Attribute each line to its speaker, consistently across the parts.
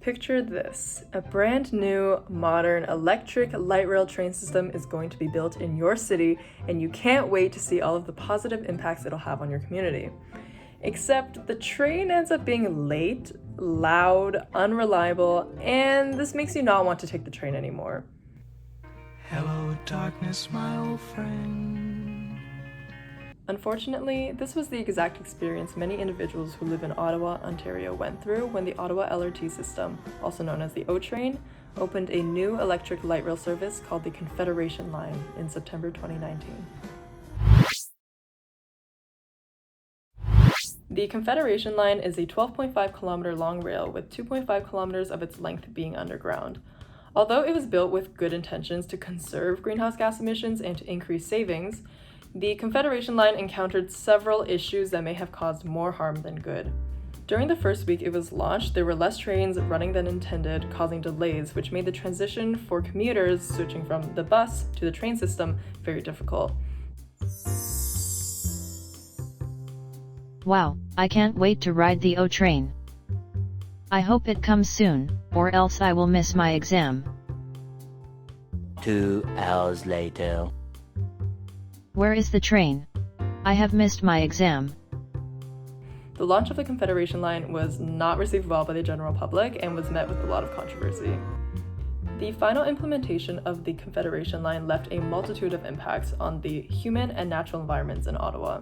Speaker 1: Picture this. A brand new, modern, electric light rail train system is going to be built in your city, and you can't wait to see all of the positive impacts it'll have on your community. Except the train ends up being late, loud, unreliable, and this makes you not want to take the train anymore.
Speaker 2: Hello, darkness, my old friend.
Speaker 1: Unfortunately, this was the exact experience many individuals who live in Ottawa, Ontario went through when the Ottawa LRT system, also known as the O train, opened a new electric light rail service called the Confederation Line in September 2019. The Confederation Line is a 12.5 kilometer long rail with 2.5 kilometers of its length being underground. Although it was built with good intentions to conserve greenhouse gas emissions and to increase savings, the Confederation Line encountered several issues that may have caused more harm than good. During the first week it was launched, there were less trains running than intended, causing delays, which made the transition for commuters switching from the bus to the train system very difficult.
Speaker 3: Wow, I can't wait to ride the O train. I hope it comes soon, or else I will miss my exam.
Speaker 4: 2 hours later.
Speaker 3: Where is the train? I have missed my exam.
Speaker 1: The launch of the Confederation Line was not received well by the general public and was met with a lot of controversy. The final implementation of the Confederation Line left a multitude of impacts on the human and natural environments in Ottawa.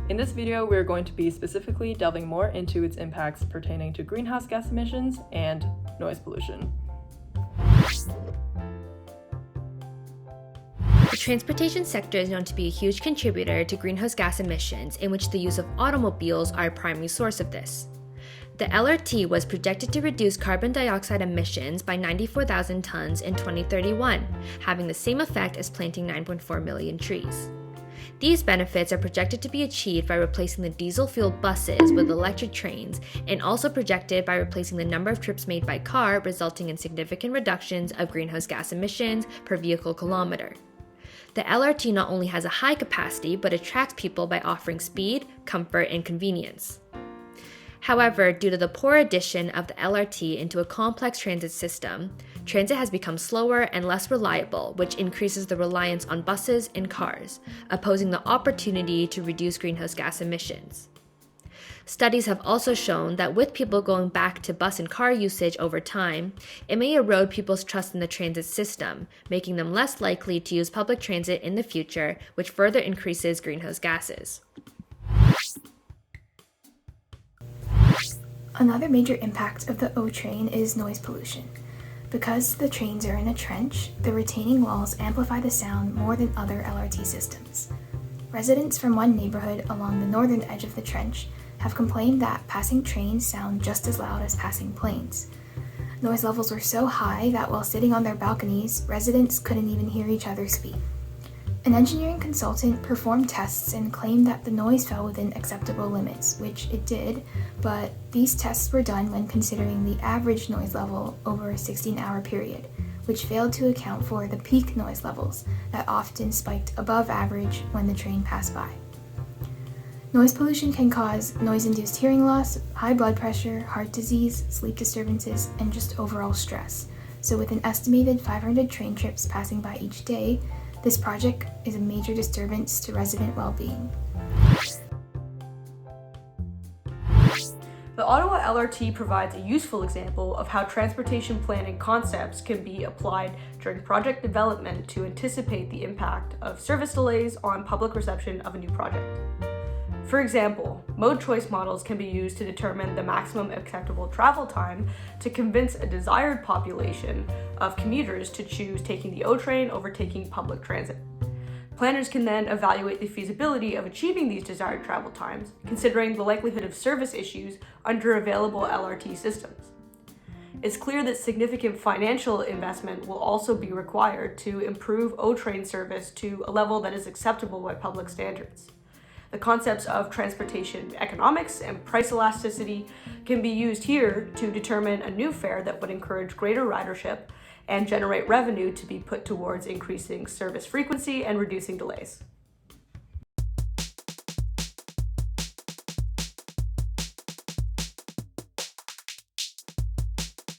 Speaker 1: In this video, we're going to be specifically delving more into its impacts pertaining to greenhouse gas emissions and noise pollution.
Speaker 5: The transportation sector is known to be a huge contributor to greenhouse gas emissions, in which the use of automobiles are a primary source of this. The LRT was projected to reduce carbon dioxide emissions by 94,000 tons in 2031, having the same effect as planting 9.4 million trees. These benefits are projected to be achieved by replacing the diesel-fueled buses with electric trains, and also projected by replacing the number of trips made by car, resulting in significant reductions of greenhouse gas emissions per vehicle kilometer. The LRT not only has a high capacity, but attracts people by offering speed, comfort, and convenience. However, due to the poor addition of the LRT into a complex transit system, transit has become slower and less reliable, which increases the reliance on buses and cars, opposing the opportunity to reduce greenhouse gas emissions. Studies have also shown that with people going back to bus and car usage over time, it may erode people's trust in the transit system, making them less likely to use public transit in the future, which further increases greenhouse gases.
Speaker 6: Another major impact of the O train is noise pollution. Because the trains are in a trench, the retaining walls amplify the sound more than other LRT systems. Residents from one neighborhood along the northern edge of the trench have complained that passing trains sound just as loud as passing planes. Noise levels were so high that while sitting on their balconies, residents couldn't even hear each other speak. An engineering consultant performed tests and claimed that the noise fell within acceptable limits, which it did, but these tests were done when considering the average noise level over a 16-hour period, which failed to account for the peak noise levels that often spiked above average when the train passed by. Noise pollution can cause noise-induced hearing loss, high blood pressure, heart disease, sleep disturbances, and just overall stress. So with an estimated 500 train trips passing by each day, this project is a major disturbance to resident well-being.
Speaker 7: The Ottawa LRT provides a useful example of how transportation planning concepts can be applied during project development to anticipate the impact of service delays on public reception of a new project. For example, mode choice models can be used to determine the maximum acceptable travel time to convince a desired population of commuters to choose taking the O train over taking public transit. Planners can then evaluate the feasibility of achieving these desired travel times, considering the likelihood of service issues under available LRT systems. It's clear that significant financial investment will also be required to improve O train service to a level that is acceptable by public standards. The concepts of transportation economics and price elasticity can be used here to determine a new fare that would encourage greater ridership and generate revenue to be put towards increasing service frequency and reducing delays.